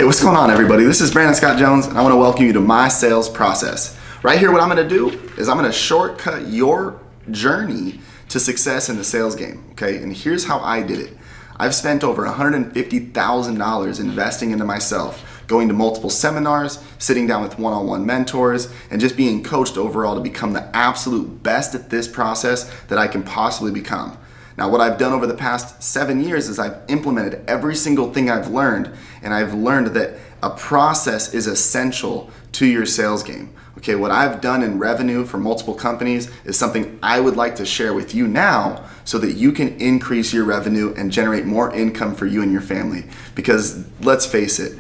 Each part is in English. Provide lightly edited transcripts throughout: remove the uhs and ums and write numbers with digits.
Hey, what's going on, everybody? This is Brandon Scott Jones, and I want to welcome you to my sales process. Right here, what I'm going to do is I'm going to shortcut your journey to success in the sales game, okay? And here's how I did it. I've spent over $150,000 investing into myself, going to multiple seminars, sitting down with one-on-one mentors, and just being coached overall to become the absolute best at this process that I can possibly become. Now, what I've done over the past 7 years is I've implemented every single thing I've learned, and I've learned that a process is essential to your sales game. Okay, what I've done in revenue for multiple companies is something I would like to share with you now so that you can increase your revenue and generate more income for you and your family. Because let's face it,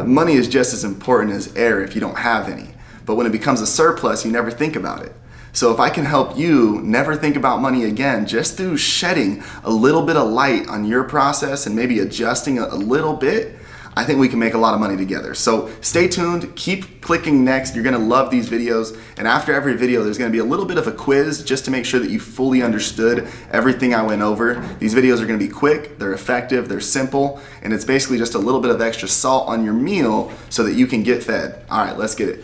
money is just as important as air if you don't have any. But when it becomes a surplus, you never think about it. So if I can help you never think about money again just through shedding a little bit of light on your process and maybe adjusting a little bit, I think we can make a lot of money together. So stay tuned, keep clicking next. You're gonna love these videos. And after every video, there's gonna be a little bit of a quiz just to make sure that you fully understood everything I went over. These videos are gonna be quick, they're effective, they're simple, and it's basically just a little bit of extra salt on your meal so that you can get fed. All right, let's get it.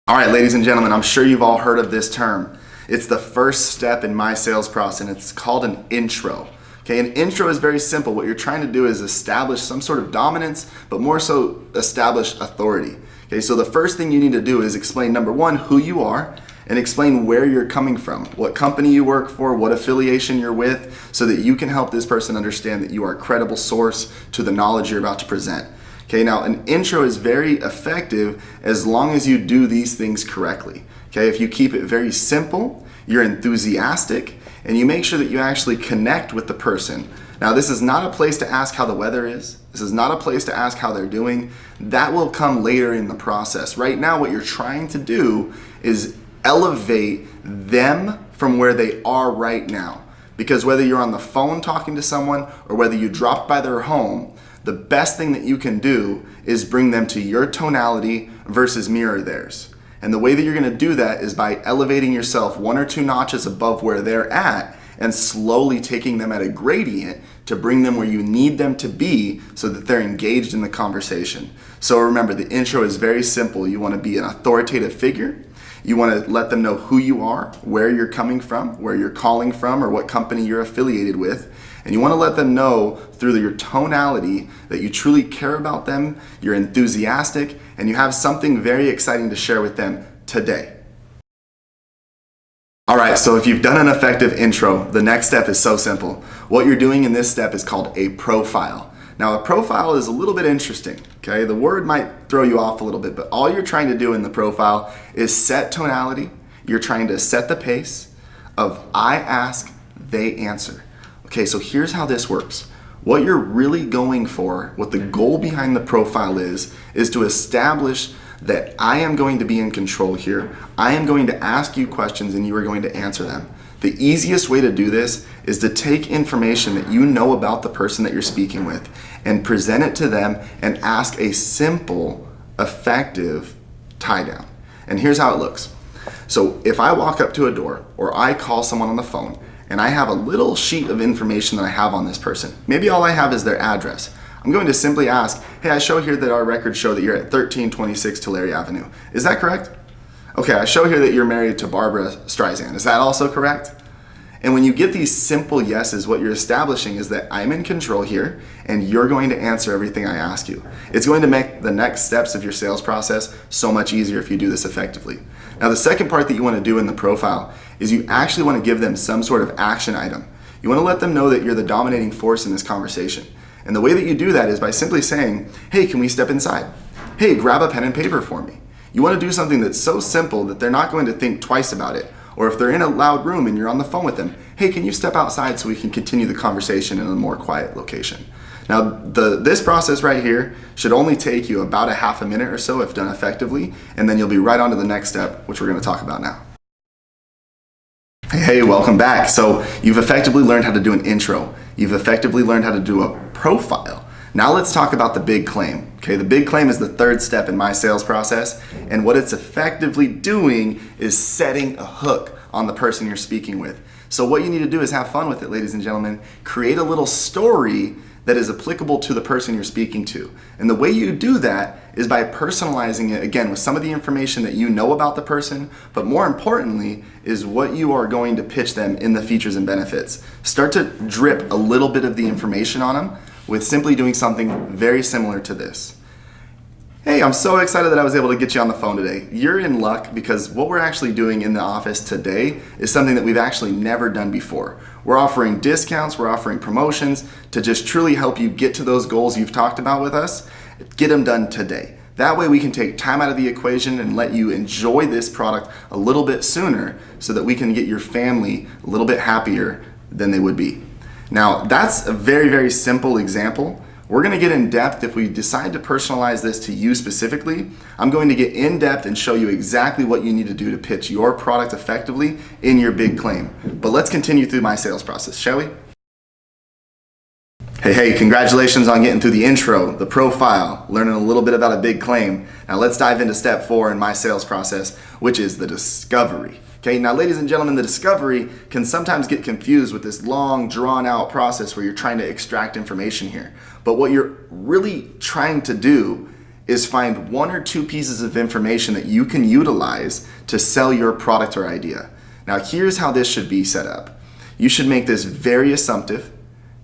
All right, ladies and gentlemen, I'm sure you've all heard of this term. It's the first step in my sales process, and it's called an intro. Okay, an intro is very simple. What you're trying to do is establish some sort of dominance, but more so establish authority. Okay, so the first thing you need to do is explain, number one, who you are, and explain where you're coming from, what company you work for, what affiliation you're with, so that you can help this person understand that you are a credible source to the knowledge you're about to present. Okay, now an intro is very effective as long as you do these things correctly. Okay, if you keep it very simple, you're enthusiastic, and you make sure that you actually connect with the person. Now, this is not a place to ask how the weather is. This is not a place to ask how they're doing. That will come later in the process. Right now, what you're trying to do is elevate them from where they are right now. Because whether you're on the phone talking to someone or whether you dropped by their home, the best thing that you can do is bring them to your tonality versus mirror theirs. And the way that you're gonna do that is by elevating yourself 1 or 2 notches above where they're at and slowly taking them at a gradient to bring them where you need them to be so that they're engaged in the conversation. So remember, the intro is very simple. You wanna be an authoritative figure. You want to let them know who you are, where you're coming from, where you're calling from, or what company you're affiliated with. And you want to let them know through your tonality that you truly care about them, you're enthusiastic, and you have something very exciting to share with them today. All right, so if you've done an effective intro, the next step is so simple. What you're doing in this step is called a profile. Now, a profile is a little bit interesting, okay? The word might throw you off a little bit, but all you're trying to do in the profile is set tonality. You're trying to set the pace of I ask, they answer. Okay, so here's how this works. What you're really going for, what the goal behind the profile is to establish that I am going to be in control here. I am going to ask you questions and you are going to answer them. The easiest way to do this is to take information that you know about the person that you're speaking with and present it to them and ask a simple, effective tie down. And here's how it looks. So if I walk up to a door or I call someone on the phone and I have a little sheet of information that I have on this person, maybe all I have is their address. I'm going to simply ask, hey, I show here that our records show that you're at 1326 Tulare Avenue. Is that correct? Okay, I show here that you're married to Barbara Streisand. Is that also correct? And when you get these simple yeses, what you're establishing is that I'm in control here and you're going to answer everything I ask you. It's going to make the next steps of your sales process so much easier if you do this effectively. Now, the second part that you want to do in the profile is you actually want to give them some sort of action item. You want to let them know that you're the dominating force in this conversation. And the way that you do that is by simply saying, hey, can we step inside? Hey, grab a pen and paper for me. You want to do something that's so simple that they're not going to think twice about it. Or if they're in a loud room and you're on the phone with them, hey, can you step outside so we can continue the conversation in a more quiet location? Now, this process right here should only take you about a half a minute or so if done effectively, and then you'll be right on to the next step, which we're going to talk about now. Hey, welcome back. So you've effectively learned how to do an intro. You've effectively learned how to do a profile. Now let's talk about the big claim. Okay, the big claim is the third step in my sales process, and what it's effectively doing is setting a hook on the person you're speaking with. So what you need to do is have fun with it, ladies and gentlemen. Create a little story that is applicable to the person you're speaking to. And the way you do that is by personalizing it, again, with some of the information that you know about the person, but more importantly is what you are going to pitch them in the features and benefits. Start to drip a little bit of the information on them with simply doing something very similar to this. Hey, I'm so excited that I was able to get you on the phone today. You're in luck because what we're actually doing in the office today is something that we've actually never done before. We're offering discounts, we're offering promotions to just truly help you get to those goals you've talked about with us. Get them done today. That way we can take time out of the equation and let you enjoy this product a little bit sooner so that we can get your family a little bit happier than they would be. Now, that's a very, very simple example. We're gonna get in depth if we decide to personalize this to you specifically. I'm going to get in depth and show you exactly what you need to do to pitch your product effectively in your big claim. But let's continue through my sales process, shall we? Hey, congratulations on getting through the intro, the profile, learning a little bit about a big claim. Now let's dive into step 4 in my sales process, which is the discovery. Okay, now ladies and gentlemen, the discovery can sometimes get confused with this long, drawn out process where you're trying to extract information here. But what you're really trying to do is find 1 or 2 pieces of information that you can utilize to sell your product or idea. Now here's how this should be set up. You should make this very assumptive.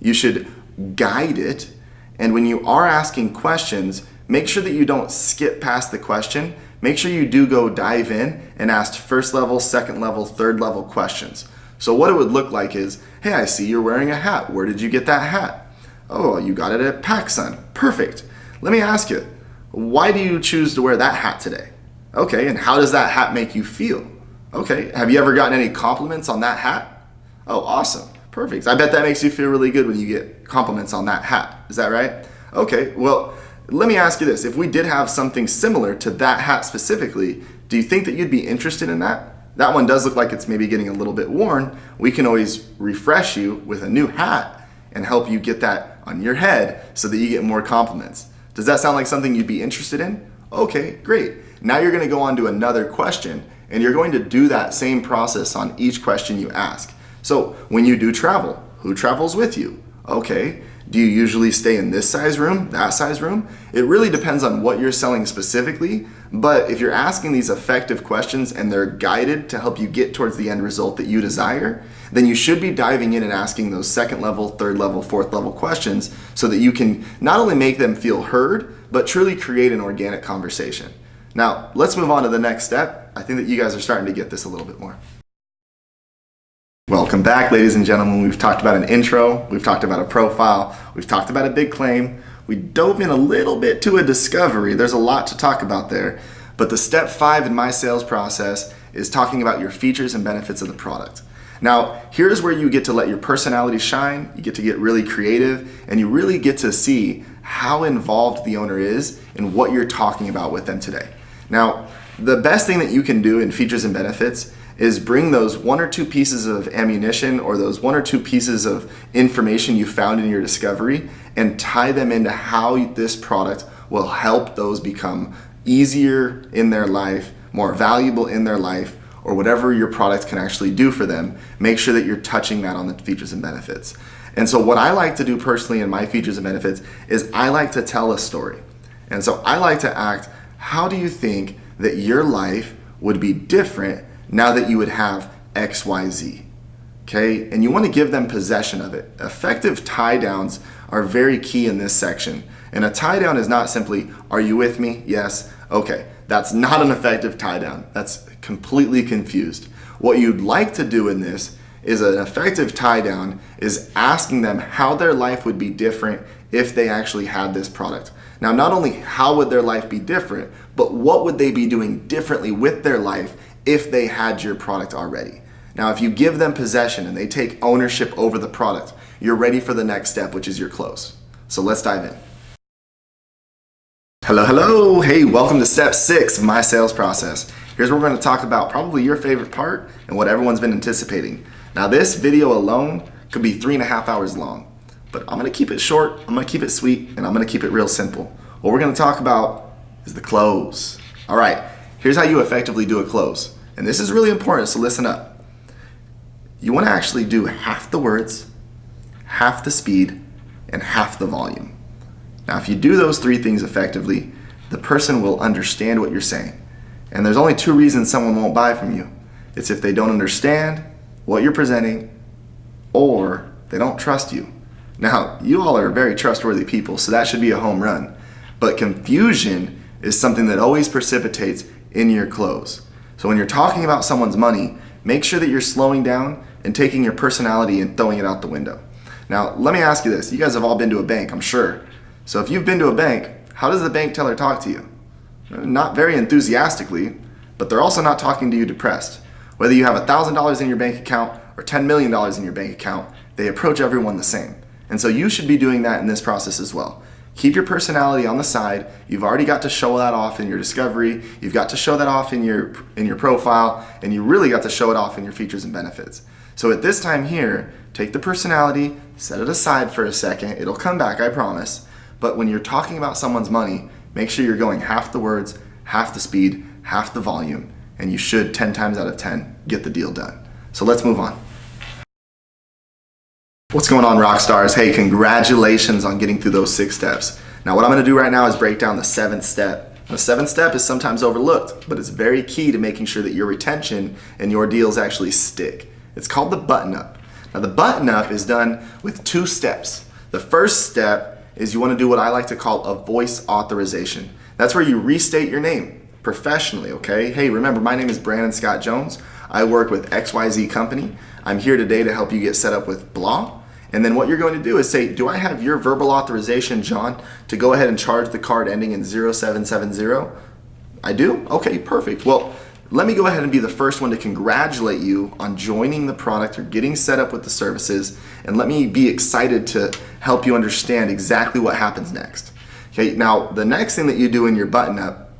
You should guide it. And when you are asking questions, make sure that you don't skip past the question. Make sure you do go dive in and ask first level, second level, third level questions. So what it would look like is, hey, I see you're wearing a hat. Where did you get that hat? Oh, you got it at PacSun. Perfect. Let me ask you, why do you choose to wear that hat today? Okay, and how does that hat make you feel? Okay, have you ever gotten any compliments on that hat? Oh, awesome. Perfect. I bet that makes you feel really good when you get compliments on that hat. Is that right? Okay, well, let me ask you this. If we did have something similar to that hat specifically, do you think that you'd be interested in that? That one does look like it's maybe getting a little bit worn. We can always refresh you with a new hat and help you get that on your head so that you get more compliments. Does that sound like something you'd be interested in? Okay, great. Now you're going to go on to another question and you're going to do that same process on each question you ask. So when you do travel, who travels with you? Okay. Do you usually stay in this size room, that size room? It really depends on what you're selling specifically, but if you're asking these effective questions and they're guided to help you get towards the end result that you desire, then you should be diving in and asking those second level, third level, fourth level questions so that you can not only make them feel heard, but truly create an organic conversation. Now, let's move on to the next step. I think that you guys are starting to get this a little bit more. Welcome back, ladies and gentlemen. We've talked about an intro, we've talked about a profile, we've talked about a big claim, we dove in a little bit to a discovery. There's a lot to talk about there, but the step 5 in my sales process is talking about your features and benefits of the product. Now, here's where you get to let your personality shine, you get to get really creative, and you really get to see how involved the owner is in what you're talking about with them today. Now, the best thing that you can do in features and benefits is bring those 1 or 2 pieces of ammunition or those 1 or 2 pieces of information you found in your discovery and tie them into how this product will help those become easier in their life, more valuable in their life, or whatever your product can actually do for them. Make sure that you're touching that on the features and benefits. And so what I like to do personally in my features and benefits is I like to tell a story. And so I like to act, how do you think that your life would be different now that you would have XYZ, okay? And you want to give them possession of it. Effective tie downs are very key in this section. And a tie down is not simply, are you with me? Yes. Okay, that's not an effective tie down. That's completely confused. What you'd like to do in this is an effective tie down is asking them how their life would be different if they actually had this product. Now, not only how would their life be different, but what would they be doing differently with their life if they had your product already. Now, if you give them possession and they take ownership over the product, you're ready for the next step, which is your close. So let's dive in. Hello. Hey, welcome to step 6 of my sales process. Here's where we're going to talk about probably your favorite part and what everyone's been anticipating. Now, this video alone could be 3.5 hours long, but I'm going to keep it short, I'm going to keep it sweet, and I'm going to keep it real simple. What we're going to talk about is the close. All right, here's how you effectively do a close. And this is really important, so listen up. You want to actually do half the words, half the speed, and half the volume. Now, if you do those three things effectively, the person will understand what you're saying. And there's only two reasons someone won't buy from you. It's if they don't understand what you're presenting or they don't trust you. Now, you all are very trustworthy people, so that should be a home run. But confusion is something that always precipitates in your close. So when you're talking about someone's money, make sure that you're slowing down and taking your personality and throwing it out the window. Now, let me ask you this. You guys have all been to a bank, I'm sure. So if you've been to a bank, how does the bank teller talk to you? Not very enthusiastically, but they're also not talking to you depressed. Whether you have $1,000 in your bank account or $10 million in your bank account, they approach everyone the same. And so you should be doing that in this process as well. Keep your personality on the side. You've already got to show that off in your discovery. You've got to show that off in your profile, and you really got to show it off in your features and benefits. So at this time here, take the personality, set it aside for a second. It'll come back, I promise. But when you're talking about someone's money, make sure you're going half the words, half the speed, half the volume, and you should 10 times out of 10 get the deal done. So let's move on. What's going on, rock stars? Hey, congratulations on getting through those 6 steps. Now what I'm gonna do right now is break down the 7th step. The 7th step is sometimes overlooked, but it's very key to making sure that your retention and your deals actually stick. It's called the button up. Now the button up is done with 2 steps. The first step is you wanna do what I like to call a voice authorization. That's where you restate your name professionally, okay? Hey, remember, my name is Brandon Scott Jones. I work with XYZ Company. I'm here today to help you get set up with blah. And then what you're going to do is say, do I have your verbal authorization, John, to go ahead and charge the card ending in 0770? I do? Okay, perfect. Well, let me go ahead and be the first one to congratulate you on joining the product or getting set up with the services, and let me be excited to help you understand exactly what happens next. Okay, now the next thing that you do in your button up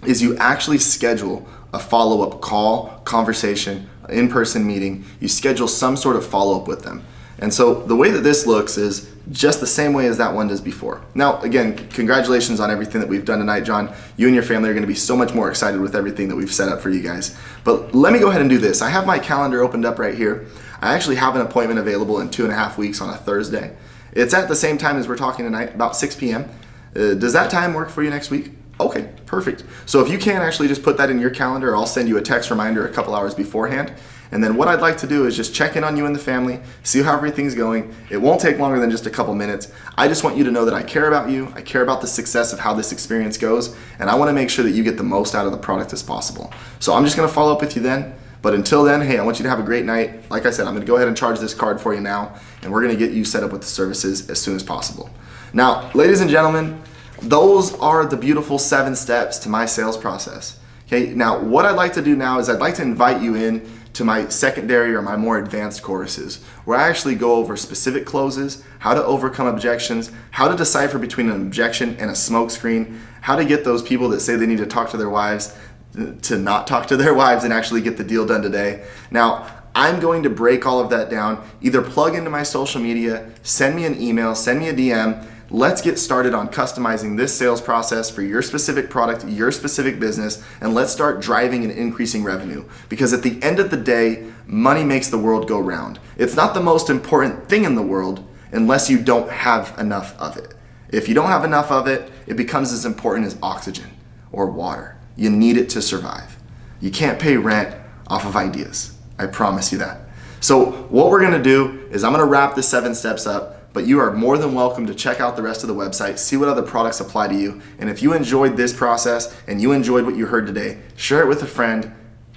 is you actually schedule a follow-up call, conversation, in-person meeting. You schedule some sort of follow-up with them. And so the way that this looks is just the same way as that one does before. Now, again, congratulations on everything that we've done tonight, John. You and your family are gonna be so much more excited with everything that we've set up for you guys. But let me go ahead and do this. I have my calendar opened up right here. I actually have an appointment available in 2.5 weeks on a Thursday. It's at the same time as we're talking tonight, about 6 p.m. Does that time work for you next week? Okay, perfect. So if you can actually just put that in your calendar, I'll send you a text reminder a couple hours beforehand. And then what I'd like to do is just check in on you and the family, see how everything's going. It won't take longer than just a couple minutes. I just want you to know that I care about you. I care about the success of how this experience goes. And I want to make sure that you get the most out of the product as possible. So I'm just going to follow up with you then. But until then, hey, I want you to have a great night. Like I said, I'm going to go ahead and charge this card for you now. And we're going to get you set up with the services as soon as possible. Now, ladies and gentlemen, those are the beautiful 7 steps to my sales process. Okay, now what I'd like to do now is I'd like to invite you in to my secondary or my more advanced courses, where I actually go over specific closes, how to overcome objections, how to decipher between an objection and a smokescreen, how to get those people that say they need to talk to their wives to not talk to their wives and actually get the deal done today. Now, I'm going to break all of that down. Either plug into my social media, send me an email, send me a DM. Let's get started on customizing this sales process for your specific product, your specific business, and let's start driving and increasing revenue. Because at the end of the day, money makes the world go round. It's not the most important thing in the world unless you don't have enough of it. If you don't have enough of it, it becomes as important as oxygen or water. You need it to survive. You can't pay rent off of ideas. I promise you that. So what we're gonna do is I'm gonna wrap the 7 steps up, but you are more than welcome to check out the rest of the website, see what other products apply to you. And if you enjoyed this process and you enjoyed what you heard today, share it with a friend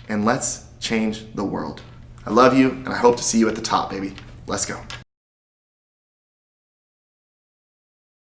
and let's change the world. I love you and I hope to see you at the top, baby. Let's go.